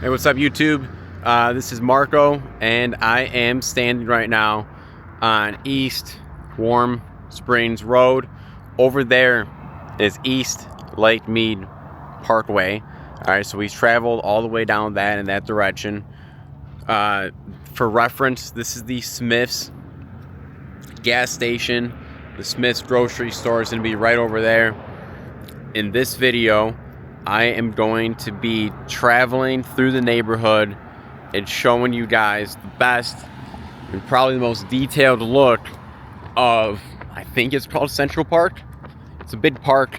Hey, what's up, YouTube? This is Marco, and I am standing right now on East Warm Springs Road. Over there is East Lake Mead Parkway. All right, so we traveled all the way down that in that direction. For reference, this is the Smith's gas station. The Smith's grocery store is going to be right over there. In this video, I am going to be traveling through the neighborhood and showing you guys the best and probably the most detailed look of, I think it's called Central Park. It's a big park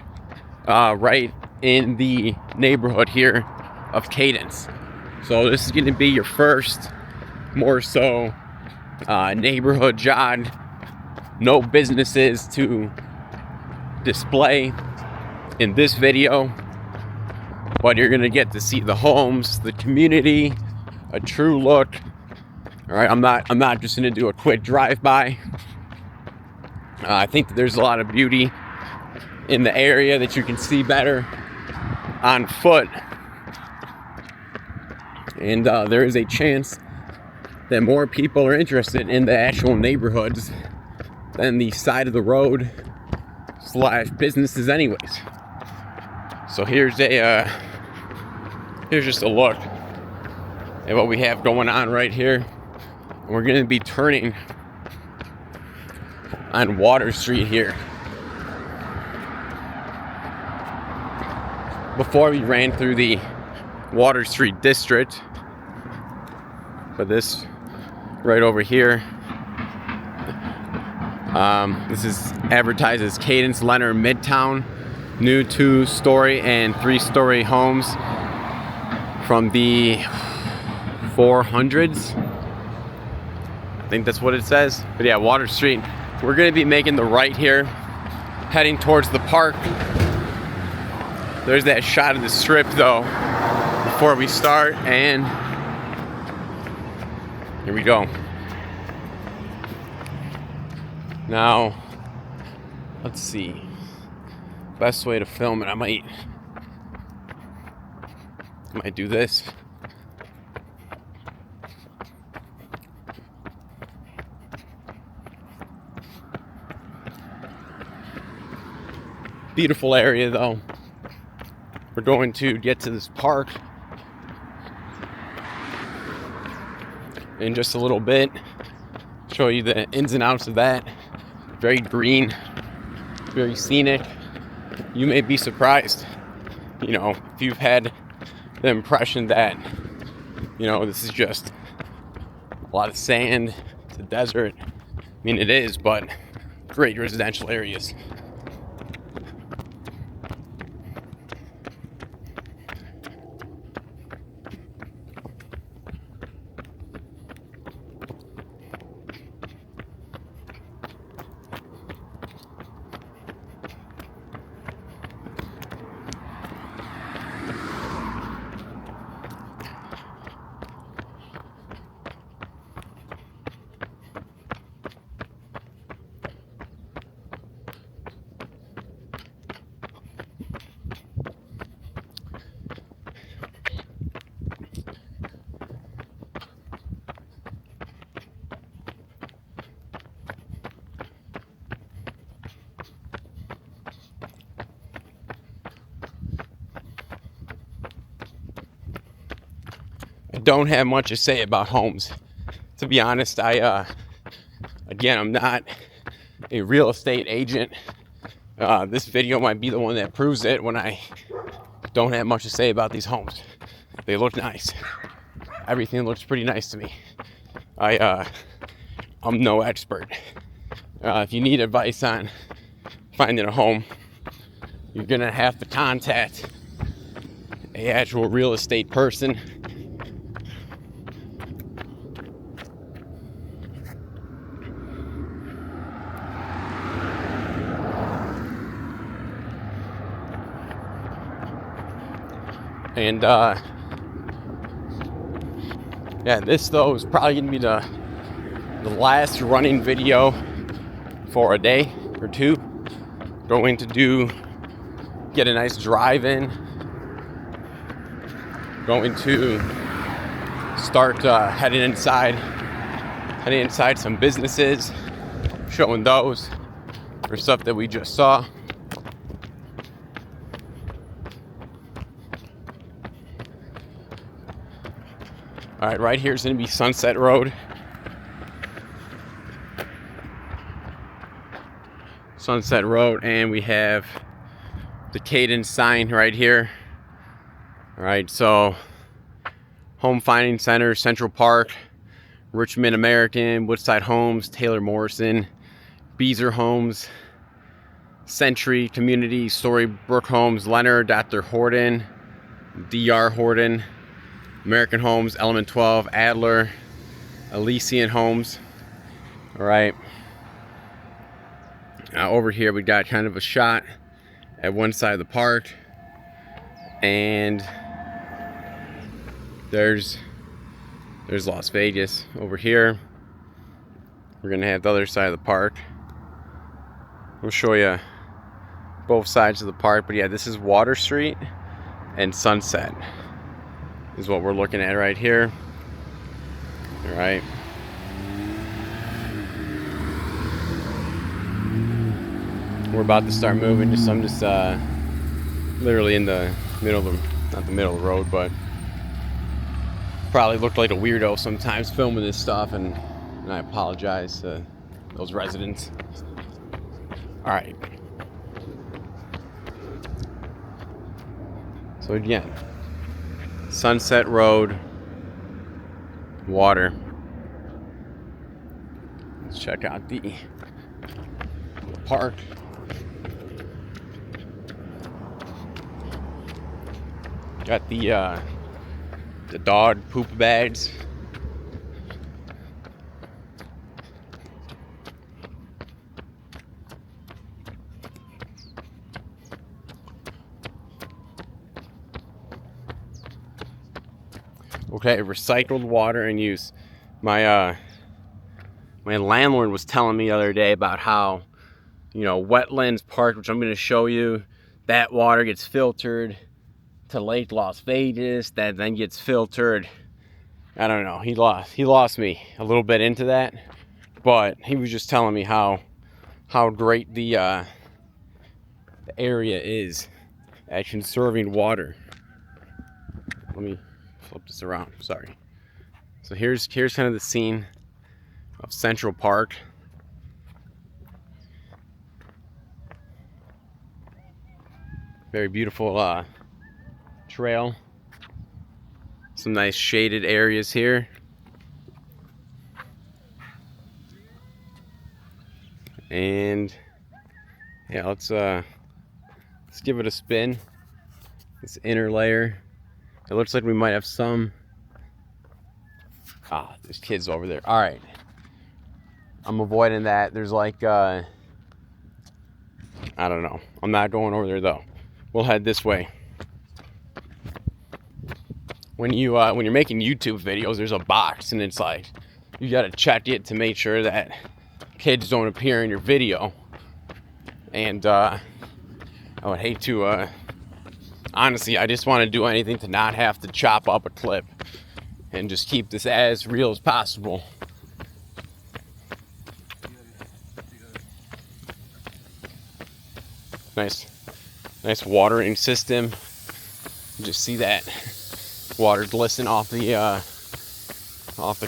right in the neighborhood here of Cadence. So this is going to be your first more so neighborhood jog. No businesses to display in this video, but you're gonna get to see the homes, the community, a true look. All right, I'm not just gonna do a quick drive-by. I think that there's a lot of beauty in the area that you can see better on foot, and there is a chance that more people are interested in the actual neighborhoods than the side of the road / businesses anyways. So here's just a look at what we have going on right here. We're going to be turning on Water Street here. Before we ran through the Water Street district, but this right over here, this is advertised as Cadence Lennar Midtown. New 2-story and 3-story homes from the 400s. I think that's what it says. But yeah, Water Street. We're going to be making the right here, heading towards the park. There's that shot of the strip though before we start, and here we go. Now, let's see. Best way to film it, I might do this. Beautiful area though. We're going to get to this park in just a little bit. Show you the ins and outs of that. Very green, very scenic. You may be surprised, if you've had the impression that, this is just a lot of sand, it's a desert. I mean, it is, but great residential areas. I don't have much to say about homes. To be honest, I'm not a real estate agent. This video might be the one that proves it when I don't have much to say about these homes. They look nice. Everything looks pretty nice to me. I'm no expert. If you need advice on finding a home, you're gonna have to contact an actual real estate person. And yeah, this though is probably gonna be the last running video for a day or two. Going to get a nice drive in. Going to start heading inside some businesses, showing those for stuff that we just saw. All right, right here is going to be Sunset Road. Sunset Road, and we have the Cadence sign right here. All right, so Home Finding Center, Central Park, Richmond American, Woodside Homes, Taylor Morrison, Beezer Homes, Century Community, Storybook Homes, Lennar, Dr. Horton, DR Horton, American Homes, Element 12, Adler, Elysian Homes. All right. Over here we got kind of a shot at one side of the park, and there's Las Vegas over here. We're gonna have the other side of the park. We'll show you both sides of the park, but yeah, this is Water Street and Sunset is what we're looking at right here. All right. We're about to start moving. I'm just literally in the middle of not the middle of the road, but probably looked like a weirdo sometimes filming this stuff, and I apologize to those residents. All right. So again, Sunset Road, water. Let's check out the park. Got the dog poop bags. Okay, recycled water and use. My landlord was telling me the other day about how, Wetlands Park, which I'm going to show you, that water gets filtered to Lake Las Vegas, that then gets filtered. I don't know. He lost me a little bit into that, but he was just telling me how great the area is at conserving water. Let me flip this around. Sorry. So here's kind of the scene of Central Park. Very beautiful trail. Some nice shaded areas here. And yeah, let's give it a spin. This inner layer. It looks like we might have some. There's kids over there. All right. I'm avoiding that. There's like I don't know. I'm not going over there though. We'll head this way. When you're making YouTube videos, there's a box, and it's like you gotta check it to make sure that kids don't appear in your video. And I would hate to honestly, I just want to do anything to not have to chop up a clip and just keep this as real as possible. Nice watering system. You just see that water glisten off the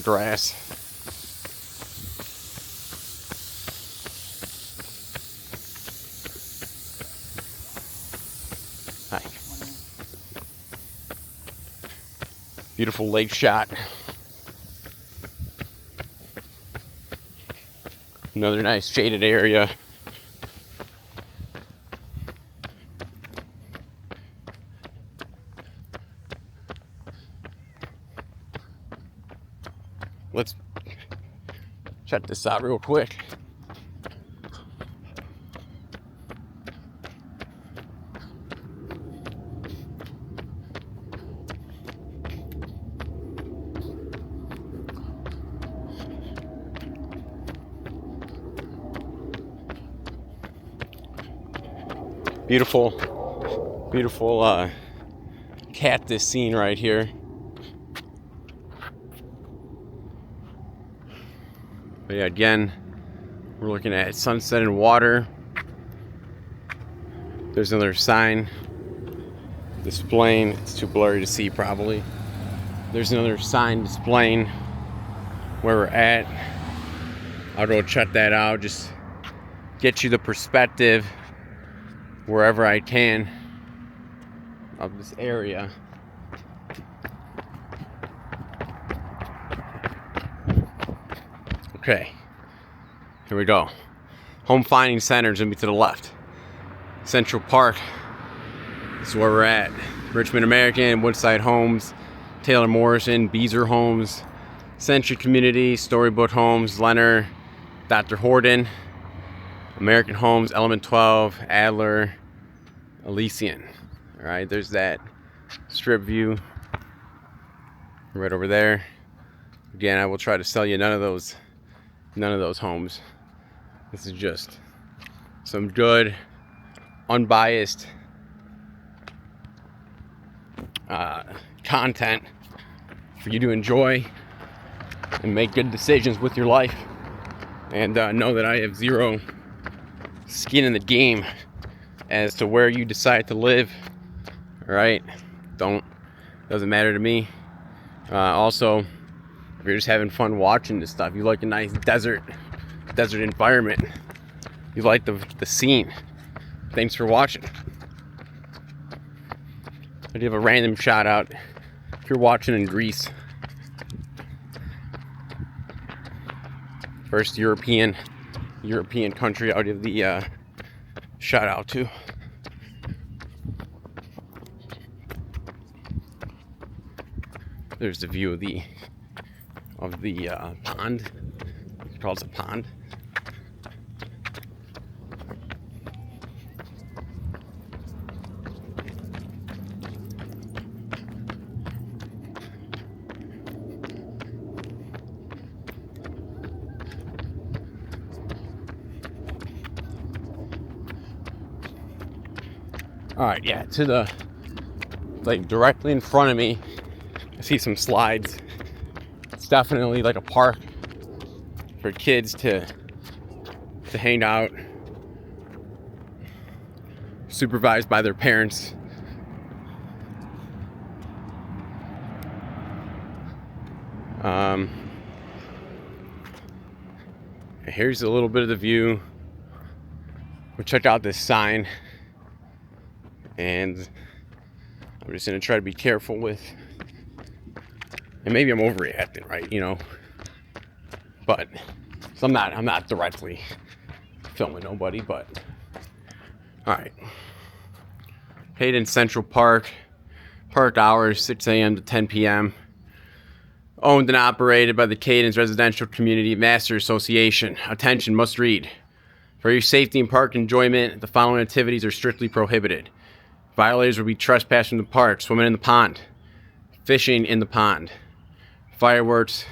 grass. Hi. Beautiful lake shot. Another nice shaded area. Let's check this out real quick. Beautiful cactus scene right here. But yeah, again, we're looking at sunset and water. There's another sign displaying, it's too blurry to see probably. There's another sign displaying where we're at. I'll go check that out, just get you the perspective wherever I can of this area. Okay, here we go. Home Finding Center is going to be to the left. Central Park is where we're at. Richmond American, Woodside Homes, Taylor Morrison, Beezer Homes, Century Community, Storybook Homes, Lennar, Dr. Horton, American Homes, Element 12, Adler, Elysian. Alright, there's that strip view right over there. Again, I will try to sell you none of those homes. This is just some good, unbiased content for you to enjoy and make good decisions with your life. And know that I have zero skin in the game as to where you decide to live. Alright, doesn't matter to me. Also, if you're just having fun watching this stuff, you like a nice desert environment, you like the scene, thanks for watching. I give a random shout out if you're watching in Greece. First European country I'll give the shout out to. There's the view of the pond. It's called a pond. Alright, yeah, to the, like, directly in front of me, I see some slides. It's definitely like a park for kids to hang out, supervised by their parents. Here's a little bit of the view. We'll check out this sign. And I'm just going to try to be careful with, and maybe I'm overreacting, right? You know, but so I'm not directly filming nobody, but all right. Cadence Central Park, park hours 6 a.m. to 10 p.m. Owned and operated by the Cadence Residential Community Master Association. Attention, must read. For your safety and park enjoyment, the following activities are strictly prohibited. Violators will be trespassing in the park, swimming in the pond, fishing in the pond, fireworks,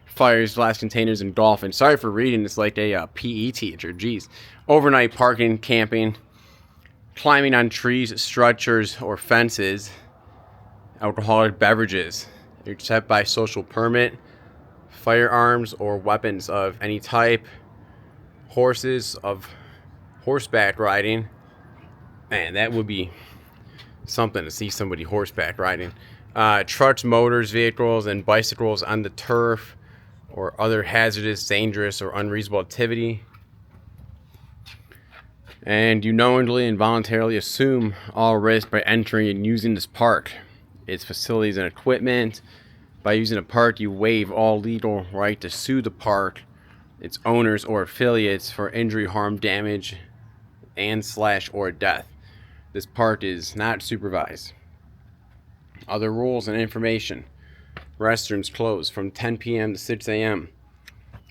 fires, glass containers, and golfing. Sorry for reading this like a PE teacher. Jeez. Overnight parking, camping, climbing on trees, structures, or fences, alcoholic beverages, except by social permit, firearms or weapons of any type, horses of horseback riding. Man, that would be something to see somebody horseback riding. Trucks, motors, vehicles, and bicycles on the turf or other hazardous, dangerous, or unreasonable activity. And you knowingly and voluntarily assume all risk by entering and using this park, its facilities and equipment. By using a park, you waive all legal right to sue the park, its owners or affiliates for injury, harm, damage, and/or death. This park is not supervised. Other rules and information. Restrooms closed from 10 p.m. to 6 a.m.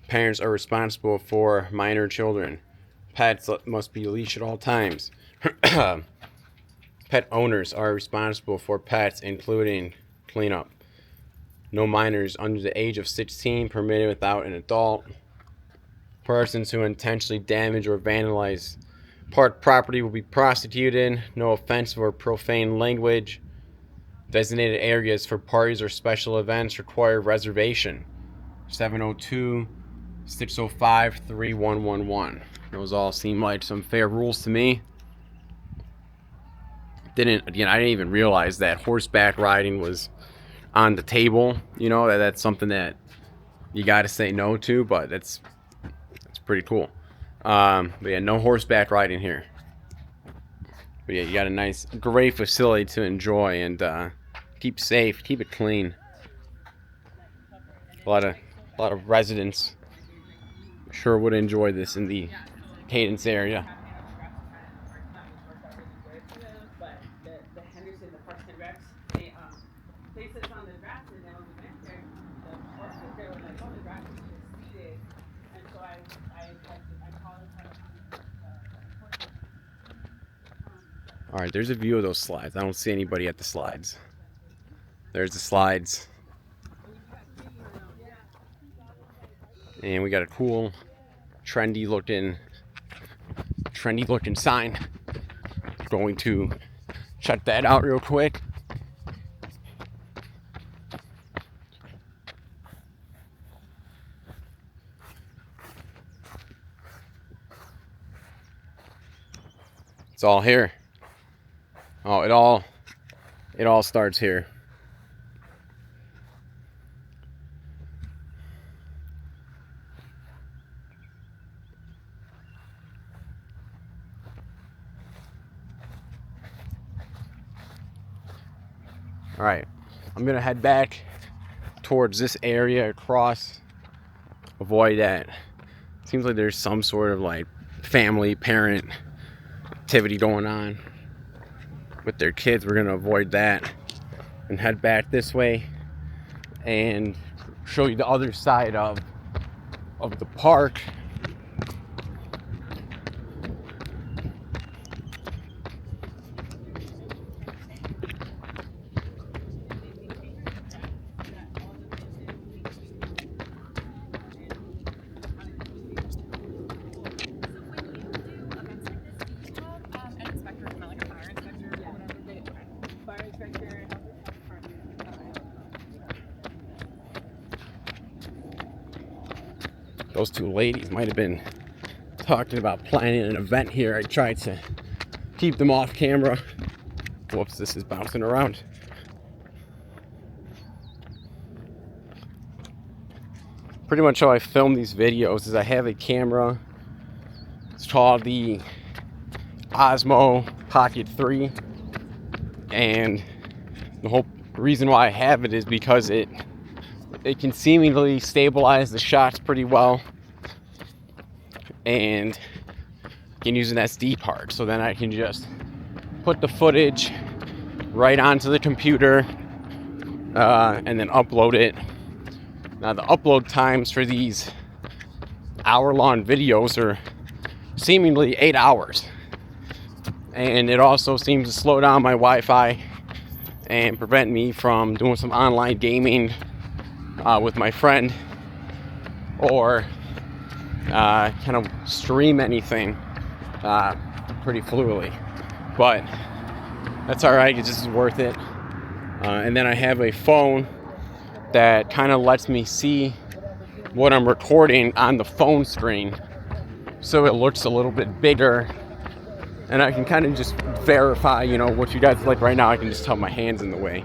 Parents are responsible for minor children. Pets must be leashed at all times. Pet owners are responsible for pets, including cleanup. No minors under the age of 16 permitted without an adult. Persons who intentionally damage or vandalize park property will be prosecuted. No offensive or profane language. Designated areas for parties or special events require reservation. 702 605-3111. Those all seem like some fair rules to me. I didn't even realize that horseback riding was on the table. You know, that's something that you got to say no to, but that's pretty cool. But yeah, no horseback riding here. But yeah, you got a nice, great facility to enjoy and keep safe, keep it clean. A lot of residents sure would enjoy this in the Cadence area. But the Henderson, the Parks and Recs, they sit on the grass, and then when we went there, the horse was there, like, oh, the grass is just seated, and so I called it. All right, there's a view of those slides. I don't see anybody at the slides. There's the slides. And we got a cool, trendy looking sign. Going to check that out real quick. It's all here. Oh, it all starts here. All right, I'm gonna head back towards this area across. Avoid that. Seems like there's some sort of like family parent activity going on with their kids. We're gonna avoid that and head back this way and show you the other side of the park. Those two ladies might have been talking about planning an event here. I tried to keep them off camera. Whoops, this is bouncing around. Pretty much how I film these videos is I have a camera. It's called the Osmo Pocket 3. And the whole reason why I have it is because it can seemingly stabilize the shots pretty well, and you can use an SD card, so then I can just put the footage right onto the computer and then upload it. Now the upload times for these hour-long videos are seemingly 8 hours, and it also seems to slow down my Wi-Fi and prevent me from doing some online gaming with my friend, or kind of stream anything pretty fluidly. But that's alright, it just is worth it. And then I have a phone that kind of lets me see what I'm recording on the phone screen, so it looks a little bit bigger, and I can kind of just verify, you know, what you guys like. Right now I can just tell my hand's in the way.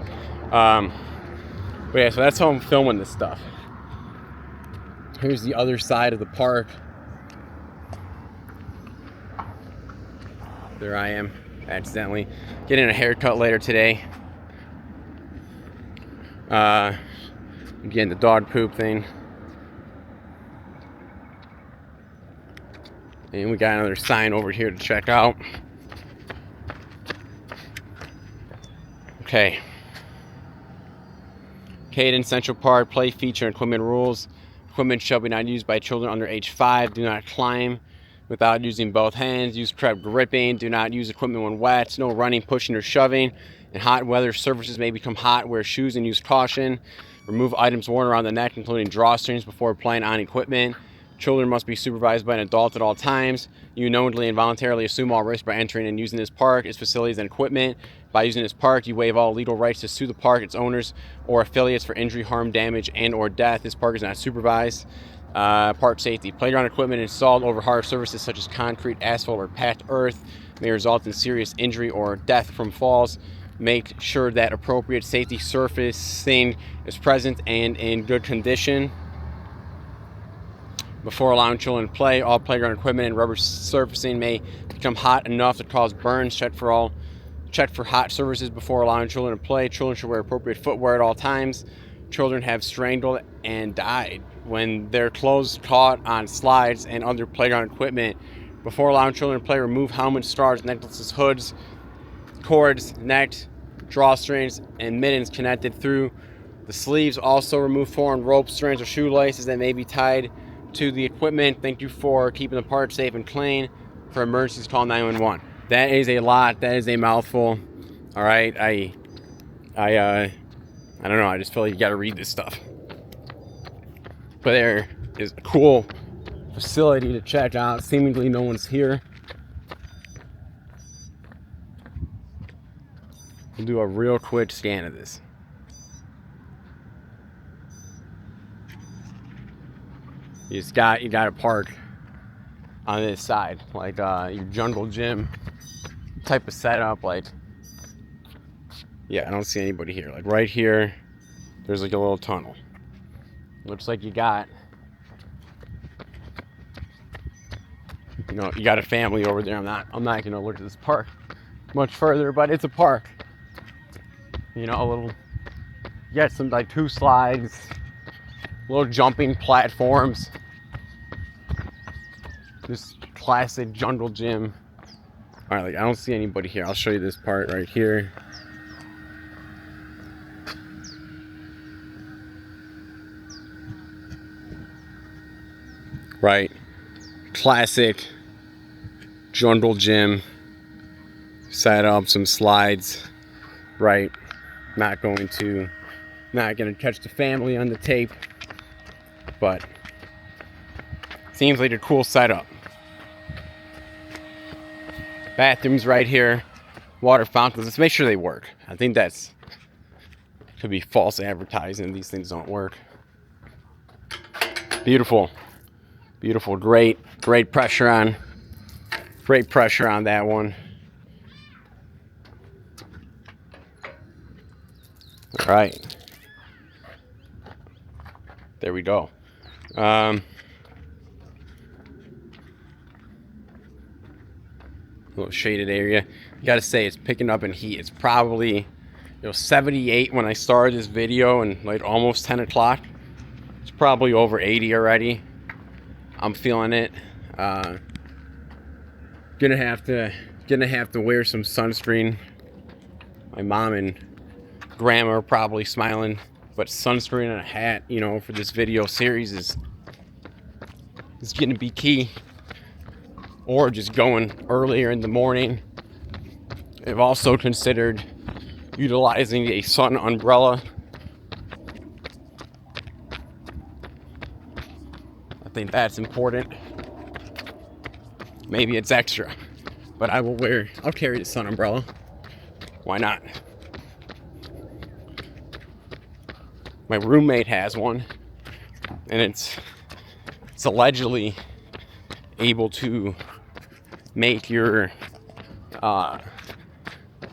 But yeah, so that's how I'm filming this stuff. Here's the other side of the park. There I am, accidentally getting a haircut later today. Again, the dog poop thing. And we got another sign over here to check out. Okay. Cadence Central Park, play feature and equipment rules. Equipment shall be not used by children under age 5. Do not climb without using both hands. Use correct gripping. Do not use equipment when wet. No running, pushing, or shoving. In hot weather, surfaces may become hot. Wear shoes and use caution. Remove items worn around the neck, including drawstrings, before applying on equipment. Children must be supervised by an adult at all times. You knowingly and voluntarily assume all risk by entering and using this park, its facilities, and equipment. By using this park, you waive all legal rights to sue the park, its owners, or affiliates for injury, harm, damage, and or death. This park is not supervised. Park safety. Playground equipment installed over hard surfaces such as concrete, asphalt, or packed earth may result in serious injury or death from falls. Make sure that appropriate safety surfacing is present and in good condition. Before allowing children to play, all playground equipment and rubber surfacing may become hot enough to cause burns. Check for hot surfaces before allowing children to play. Children should wear appropriate footwear at all times. Children have strangled and died when their clothes caught on slides and other playground equipment. Before allowing children to play, remove helmets, stars, necklaces, hoods, cords, necks, drawstrings, and mittens connected through the sleeves. Also remove foreign ropes, strands, or shoelaces that may be tied to the equipment. Thank you for keeping the park safe and clean. For emergencies, call 911. That is a lot. That is a mouthful. All right, I don't know. I just feel like you got to read this stuff. But there is a cool facility to check out. Seemingly no one's here. We'll do a real quick scan of this. You got to park on this side, like your jungle gym type of setup. Like, yeah, I don't see anybody here. Like right here, there's like a little tunnel. Looks like you got a family over there. I'm not gonna look at this park much further, but it's a park. A little. You got some like 2 slides, little jumping platforms. This classic jungle gym. All right, like I don't see anybody here. I'll show you this part right here. Right, classic jungle gym. Set up some slides. Right, not gonna catch the family on the tape, but seems like a cool setup. Bathrooms right here, water fountains. Let's make sure they work. I think could be false advertising. These things don't work. Beautiful. Great pressure on that one. All right, there we go. Little shaded area. You gotta say it's picking up in heat. It's probably 78 when I started this video, and like almost 10 o'clock. It's probably over 80 already. I'm feeling it. Gonna have to wear some sunscreen. My mom and grandma are probably smiling, but sunscreen and a hat, for this video series is gonna be key. Or just going earlier in the morning. I've also considered utilizing a sun umbrella. I think that's important. Maybe it's extra, but I'll carry the sun umbrella. Why not? My roommate has one, and it's allegedly able to make your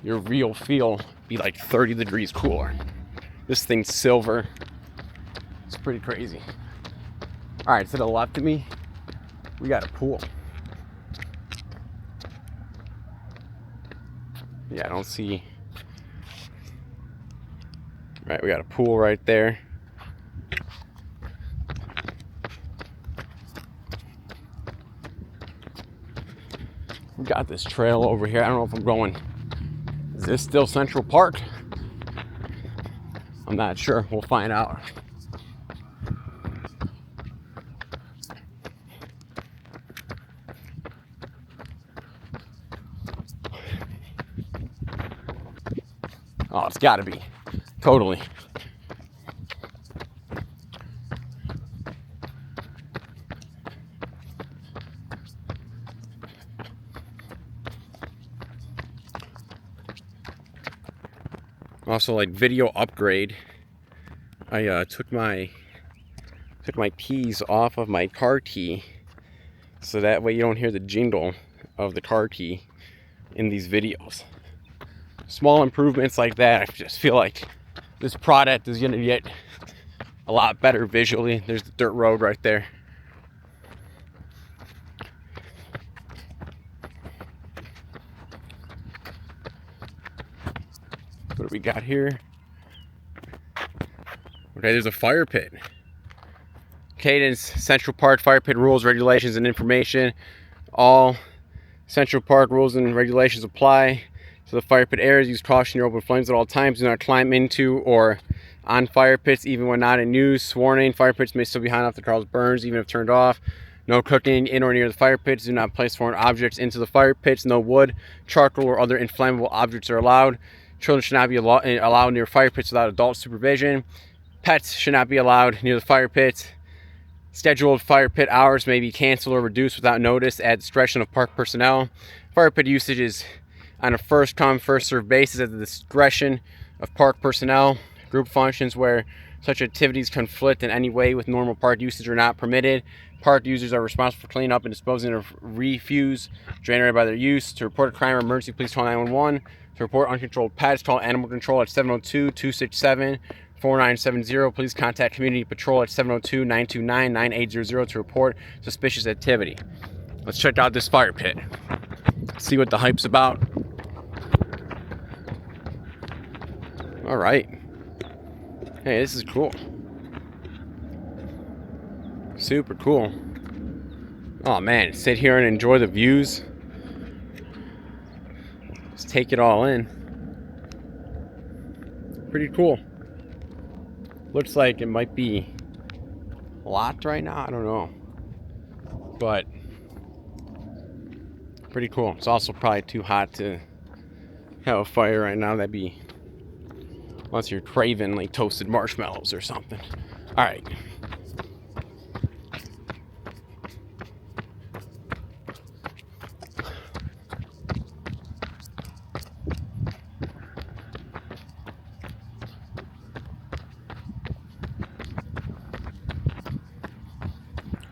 real feel be like 30 degrees cooler. This thing's silver. It's pretty crazy. All right, to the left of me, we got a pool. Yeah, I don't see. Right, we got a pool right there. We got this trail over here. I don't know if I'm going. Is this still Central Park? I'm not sure. We'll find out. Oh, it's got to be. Totally. Also, like video upgrade, I took my Took my keys off of my car key, so that way you don't hear the jingle of the car key in these videos. Small improvements like that, I just feel like this product is gonna get a lot better visually. There's the dirt road right there. What do we got here? Okay, there's a fire pit. Cadence Central Park fire pit rules, regulations, and information. All Central Park rules and regulations apply to the fire pit areas. Use caution near open flames at all times. Do not climb into or on fire pits even when not in use. Warning, fire pits may still be hot enough to cause burns even if turned off. No cooking in or near the fire pits. Do not place foreign objects into the fire pits. No wood, charcoal, or other inflammable objects are allowed. Children should not be allowed near fire pits without adult supervision. Pets should not be allowed near the fire pits. Scheduled fire pit hours may be canceled or reduced without notice at discretion of park personnel. Fire pit usage is on a first come, first served basis at the discretion of park personnel. Group functions where such activities conflict in any way with normal park usage are not permitted. Park users are responsible for cleaning up and disposing of refuse generated by their use. To report a crime or emergency, please call 911. To report uncontrolled pets, call animal control at 702-267-4970. Please contact community patrol at 702-929-9800 to report suspicious activity. Let's check out this fire pit. See what the hype's about. All right. Hey, this is cool. Super cool. Oh man, sit here and enjoy the views. Just take it all in. Pretty cool. Looks like it might be locked right now. I don't know. But pretty cool. It's also probably too hot to have a fire right now. That'd be unless you're craving like toasted marshmallows or something. All right.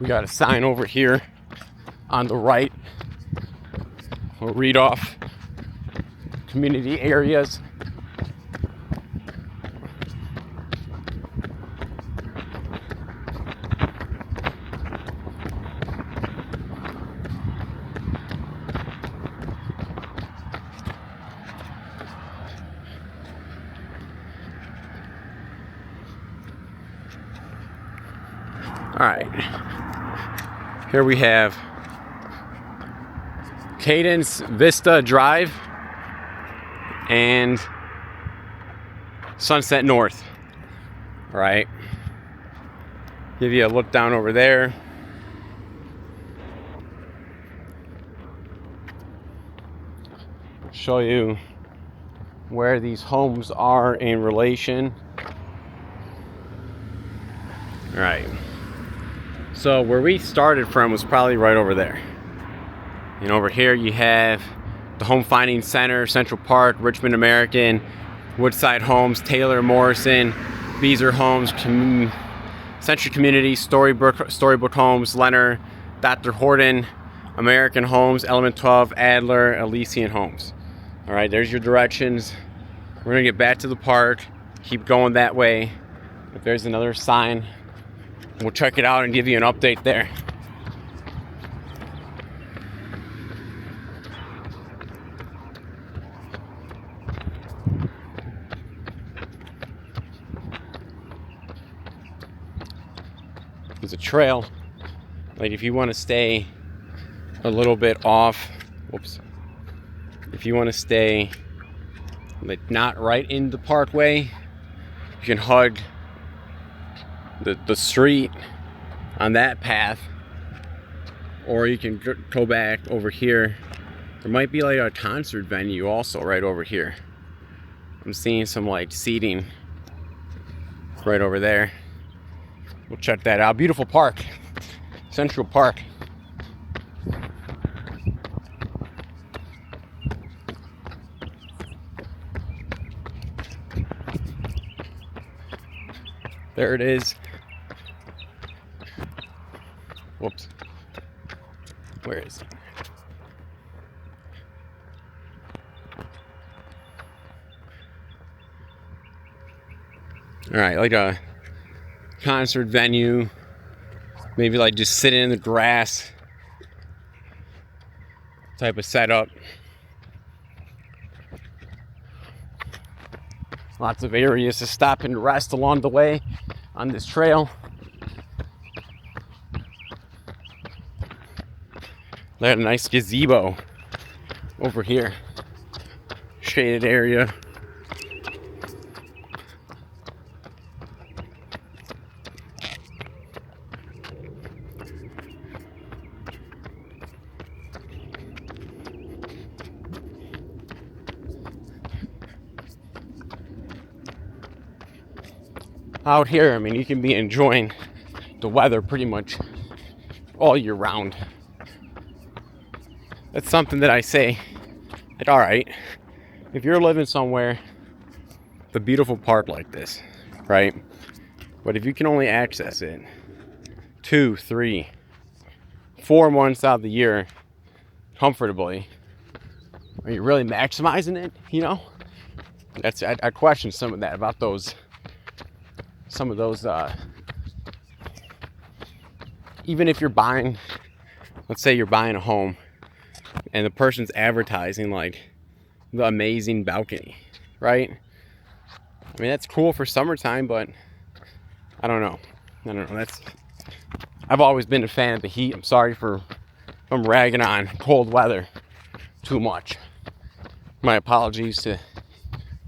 We got a sign over here on the right. We'll read off community areas. All right. Here we have Cadence Vista Drive and Sunset North. All right. Give you a look down over there. Show you where these homes are in relation. All right. So where we started from was probably right over there. And over here you have the Home Finding Center, Central Park, Richmond American, Woodside Homes, Taylor Morrison, Beezer Homes, Century Community, Storybook Homes, Lennar, Dr. Horton, American Homes, Element 12, Adler, Elysian Homes. All right, there's your directions. We're gonna get back to the park, keep going that way. If there's another sign, we'll check it out and give you an update there. There's a trail. Like if you want to stay a little bit off, whoops. If you want to stay like not right in the parkway, you can hug the street on that path, or you can go back over here. There might be like a concert venue also right over here. I'm seeing some like seating right over there. We'll check that out. Beautiful park, Central Park. There it is. Whoops. Where is he? All right, like a concert venue, maybe like just sitting in the grass type of setup. Lots of areas to stop and rest along the way on this trail. They had a nice gazebo over here, shaded area. Out here, I mean, you can be enjoying the weather pretty much all year round. That's something that I say, like, all right, if you're living somewhere with a beautiful park like this, right? But if you can only access it 2, 3, 4 months out of the year comfortably, are you really maximizing it? You know, I question some of that about some of those, even if you're buying, let's say you're buying a home and the person's advertising like the amazing balcony, right? I mean, that's cool for summertime, but I don't know. I've always been a fan of the heat. I'm sorry if I'm ragging on cold weather too much. My apologies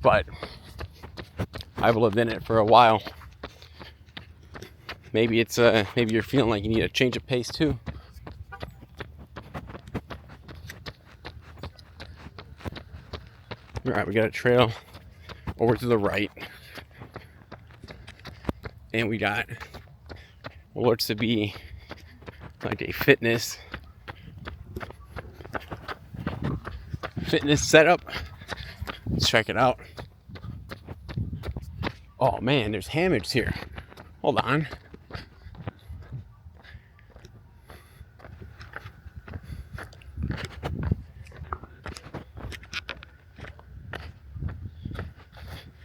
but I've lived in it for a while. Maybe it's maybe you're feeling like you need a change of pace too. All right, we got a trail over to the right, and we got what looks to be like a fitness setup. Let's check it out. Oh man, there's hammocks here. Hold on.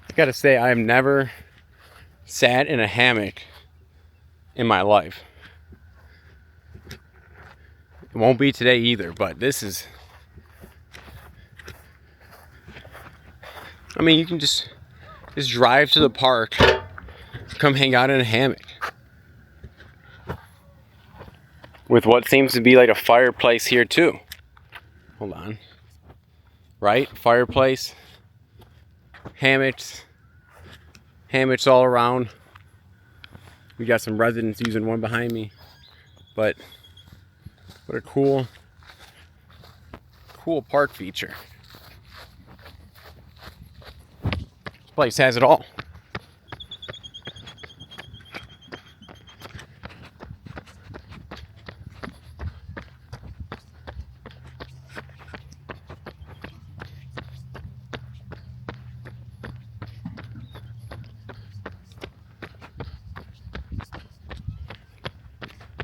I gotta say, I have never sat in a hammock in my life. It won't be today either, but this is, I mean, you can just drive to the park, come hang out in a hammock with what seems to be like a fireplace here too. Hold on. Right? Fireplace. Hammocks all around. We got some residents using one behind me, but what a cool park feature. This place has it all.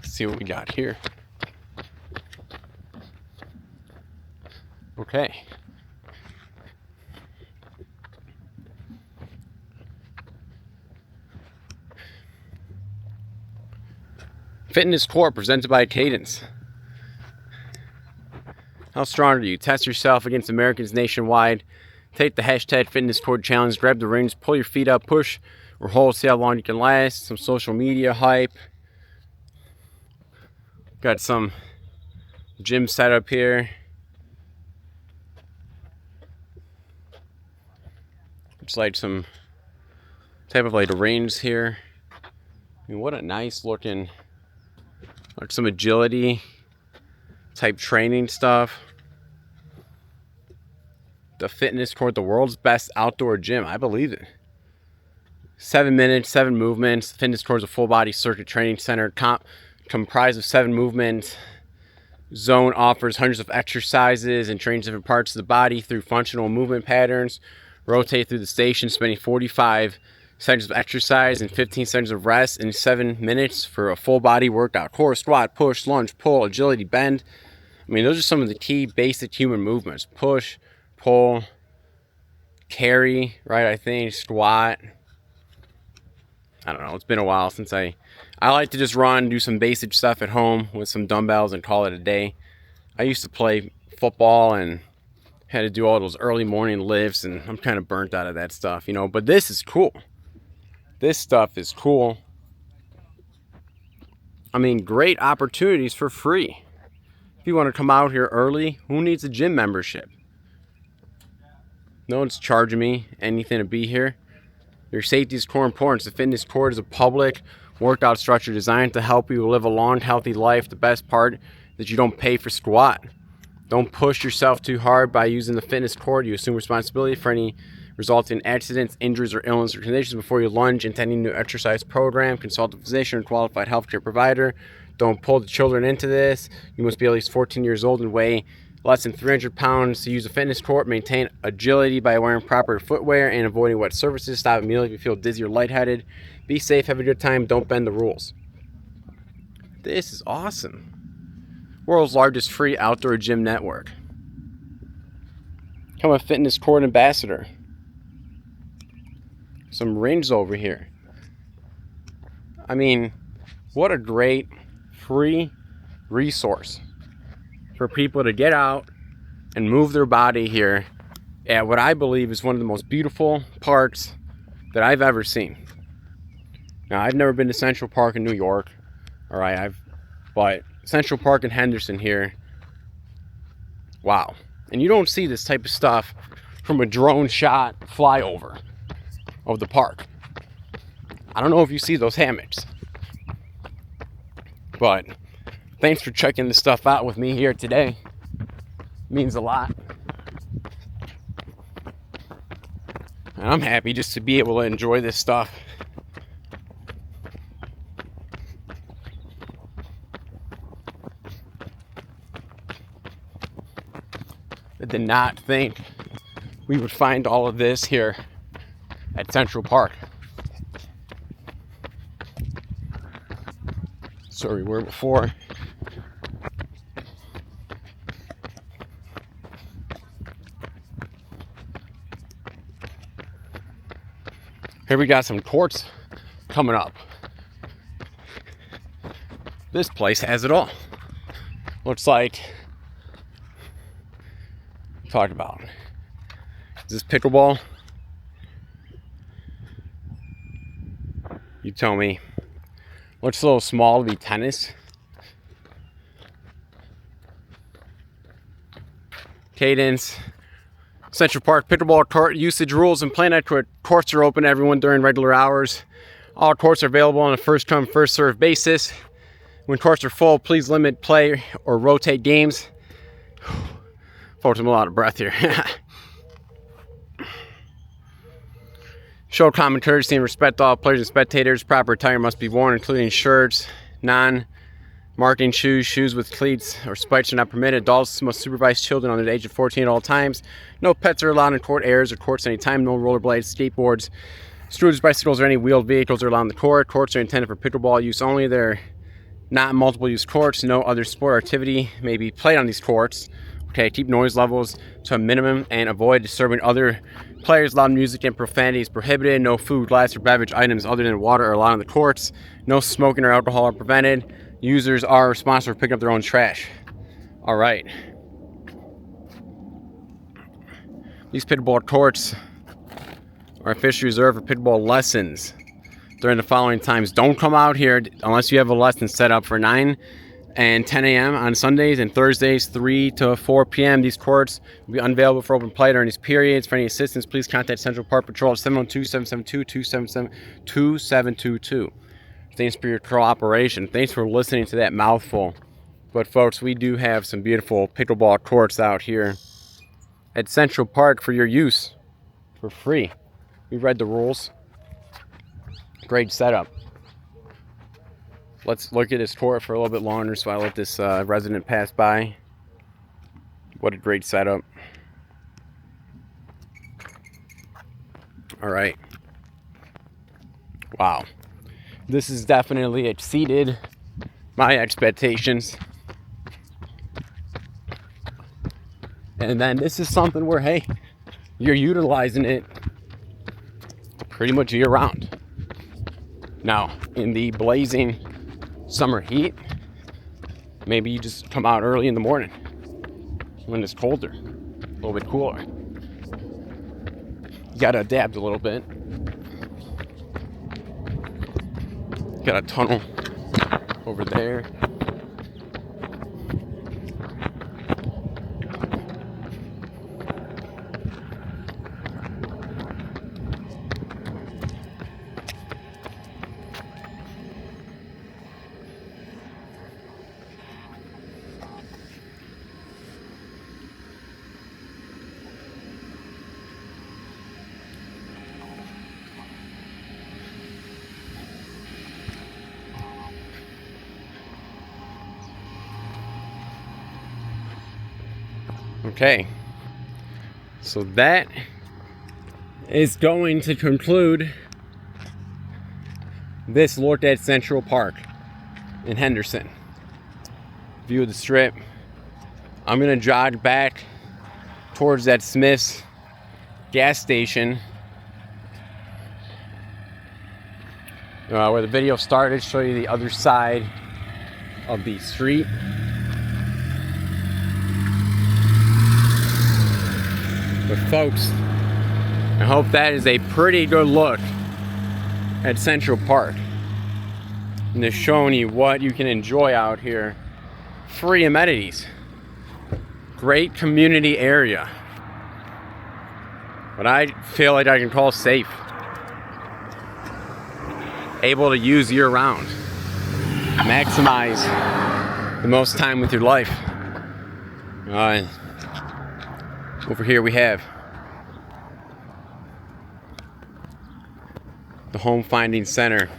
See what we got here. Okay. Fitness Core presented by Cadence. How strong are you? Test yourself against Americans nationwide. Take the hashtag Fitness Core challenge. Grab the rings, pull your feet up, push or hold, see how long you can last. Some social media hype. Got some gym setup here. It's like some type of like range here. I mean, what a nice looking, like some agility type training stuff. The Fitness Court, the world's best outdoor gym. I believe it. 7 minutes, 7 movements. Fitness Court is a full body circuit training center comprised of 7 movements. Zone offers hundreds of exercises and trains different parts of the body through functional movement patterns. Rotate through the station, spending 45 seconds of exercise and 15 seconds of rest in 7 minutes for a full body workout. Core, squat, push, lunge, pull, agility, bend. I mean, those are some of the key basic human movements. Push, pull, carry, right? I think squat. I don't know. It's been a while since I like to just run, do some basic stuff at home with some dumbbells and call it a day. I used to play football and had to do all those early morning lifts, and I'm kind of burnt out of that stuff, you know. But this is cool. This stuff is cool. I mean, great opportunities for free. If you want to come out here early, who needs a gym membership? No one's charging me anything to be here. Your safety is core importance. The fitness court is a public workout structure designed to help you live a long, healthy life. The best part that you don't pay for squat. Don't push yourself too hard by using the fitness court. You assume responsibility for any resulting accidents, injuries, or illness or conditions before you lunge into any new exercise program. Consult a physician or qualified healthcare provider. Don't pull the children into this. You must be at least 14 years old and weigh less than 300 pounds to use a fitness court. Maintain agility by wearing proper footwear and avoiding wet surfaces. Stop immediately if you feel dizzy or lightheaded. Be safe, have a good time, don't bend the rules. This is awesome. World's largest free outdoor gym network. Become a fitness court ambassador. Some rings over here. I mean, what a great free resource for people to get out and move their body here at what I believe is one of the most beautiful parks that I've ever seen. Now, I've never been to Central Park in New York. All right, but Central Park in Henderson here, wow. And you don't see this type of stuff from a drone shot flyover of the park. I don't know if you see those hammocks, but thanks for checking this stuff out with me here today. It means a lot. And I'm happy just to be able to enjoy this stuff. I did not think we would find all of this here at Central Park. So we were before. Here we got some courts coming up. This place has it all. Looks like, talk about, is this pickleball? You tell me. Looks a little small to be tennis. Cadence. Central Park pickleball court usage rules and play night courts are open to everyone during regular hours. All courts are available on a first come, first served basis. When courts are full, please limit play or rotate games. Folks, I'm a lot of breath here. Show common courtesy and respect to all players and spectators. Proper attire must be worn, including shirts, non-marking shoes, shoes with cleats or spikes are not permitted. Adults must supervise children under the age of 14 at all times. No pets are allowed in court areas or courts anytime. No rollerblades, skateboards, scooters, bicycles, or any wheeled vehicles are allowed in the court. Courts are intended for pickleball use only. They're not multiple use courts. No other sport or activity may be played on these courts. Okay, keep noise levels to a minimum and avoid disturbing other players. Loud music and profanity is prohibited. No food, glass, or beverage items other than water are allowed in the courts. No smoking or alcohol are prevented. Users are responsible for picking up their own trash. All right. These pickleball courts are officially reserved for pickleball lessons during the following times. Don't come out here unless you have a lesson set up for 9 and 10 a.m. on Sundays and Thursdays, 3 to 4 p.m. These courts will be unavailable for open play during these periods. For any assistance, please contact Central Park Patrol at 712-772-2722. Thanks for your cooperation. Thanks for listening to that mouthful. But folks, we do have some beautiful pickleball courts out here at Central Park for your use for free. We read the rules. Great setup. Let's look at this court for a little bit longer so I let this resident pass by. What a great setup. All right. Wow. This has definitely exceeded my expectations. And then this is something where, hey, you're utilizing it pretty much year round. Now, in the blazing summer heat, maybe you just come out early in the morning when it's colder, a little bit cooler. You gotta adapt a little bit. Got a tunnel over there. Okay, so that is going to conclude this look at Central Park in Henderson. View of the strip. I'm gonna jog back towards that Smith's gas station where the video started, show you the other side of the street. But folks, I hope that is a pretty good look at Central Park. And just showing you what you can enjoy out here. Free amenities. Great community area. What I feel like I can call safe. Able to use year round. Maximize the most time with your life. Over here we have the Home Finding Center.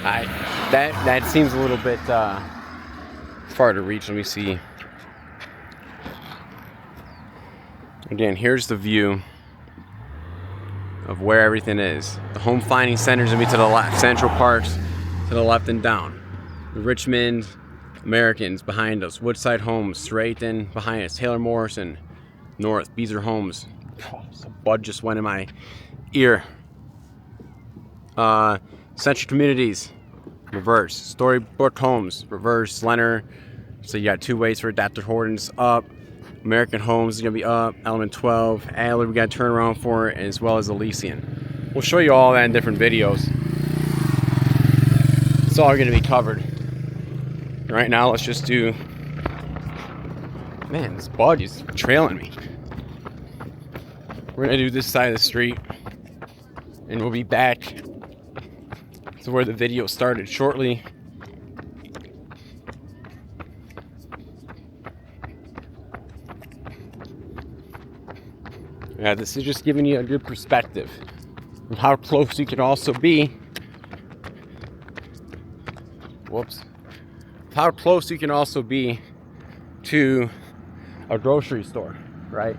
That seems a little bit far to reach. Let me see. Again, here's the view of where everything is. The Home Finding Center is going to be to the left. Central Park's to the left and down. The Richmond Americans behind us. Woodside Homes straight in behind us. Taylor Morrison north. Beezer Homes. Oh, some bud just went in my ear. Central Communities reverse. Storybook Homes reverse. Lennar. So you got two ways for adapted. Horton's up. American Homes is going to be up. Element 12. Adler we got to turn around for, as well as Elysian. We'll show you all that in different videos. It's all going to be covered. Right now, let's just do... Man, this bug is trailing me. We're going to do this side of the street. And we'll be back to where the video started shortly. Yeah, this is just giving you a good perspective of how close you can also be. Whoops. How close you can also be to a grocery store, right?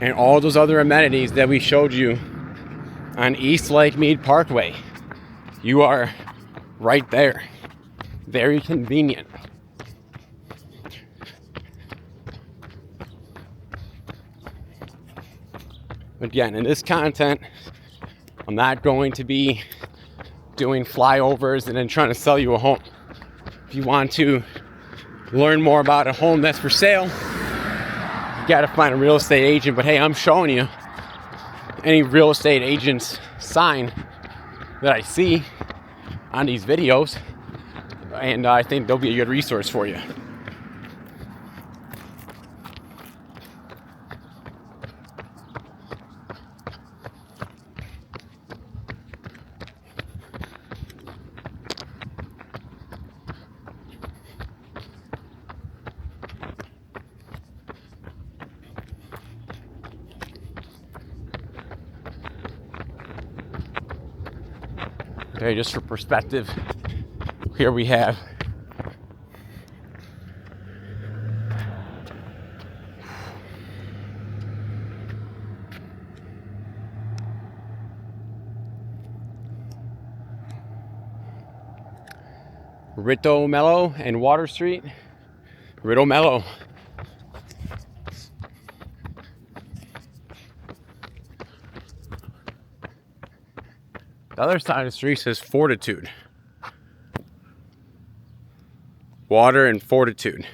And all those other amenities that we showed you on East Lake Mead Parkway. You are right there. Very convenient. Again, in this content, I'm not going to be doing flyovers and then trying to sell you a home. If you want to learn more about a home that's for sale, you got to find a real estate agent. But hey, I'm showing you any real estate agent's sign that I see on these videos, and I think they'll be a good resource for you. Okay, just for perspective, here we have Rito Mello and Water Street. Rito Mello. The other side of the street says Fortitude. Water and Fortitude.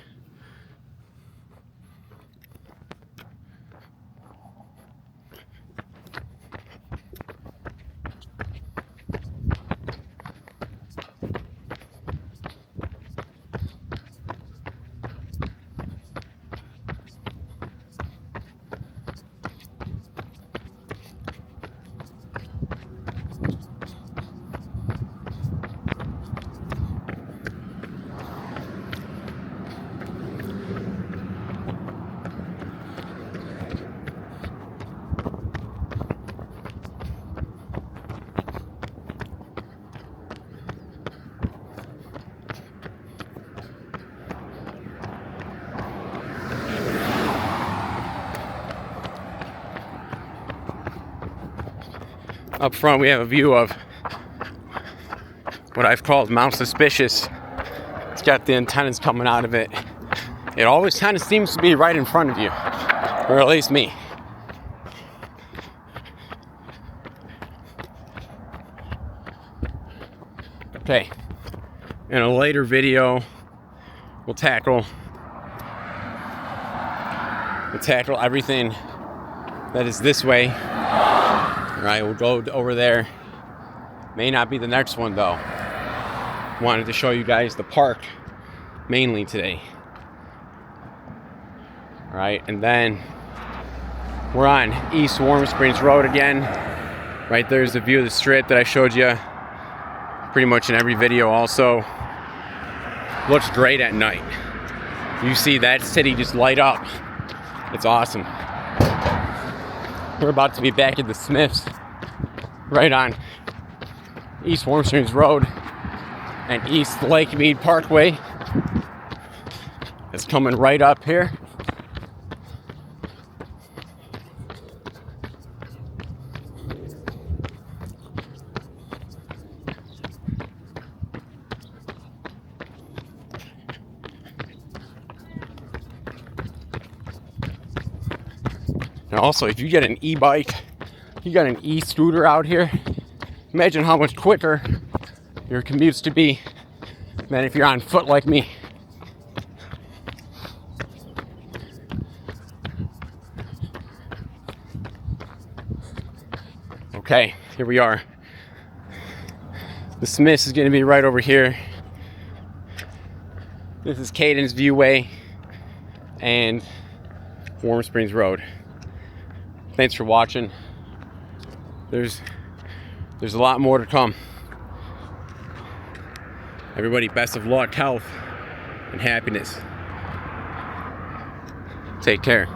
Up front we have a view of what I've called Mount Suspicious. It's got the antennas coming out of it. It always kind of seems to be right in front of you, or at least me. Okay, in a later video we'll tackle everything that is this way. Alright, we'll go over there. May not be the next one though. Wanted to show you guys the park mainly today. Alright, and then we're on East Warm Springs Road again. Right there's the view of the strip that I showed you pretty much in every video also. Looks great at night. You see that city just light up. It's awesome. We're about to be back at the Smiths, right on East Warm Springs Road and East Lake Mead Parkway. It's coming right up here. Now also, if you get an e-bike, you got an e-scooter out here, imagine how much quicker your commutes to be than if you're on foot like me. Okay, here we are. The Smiths is going to be right over here. This is Cadence Viewway and Warm Springs Road. Thanks for watching. There's a lot more to come. Everybody, best of luck, health, and happiness. Take care.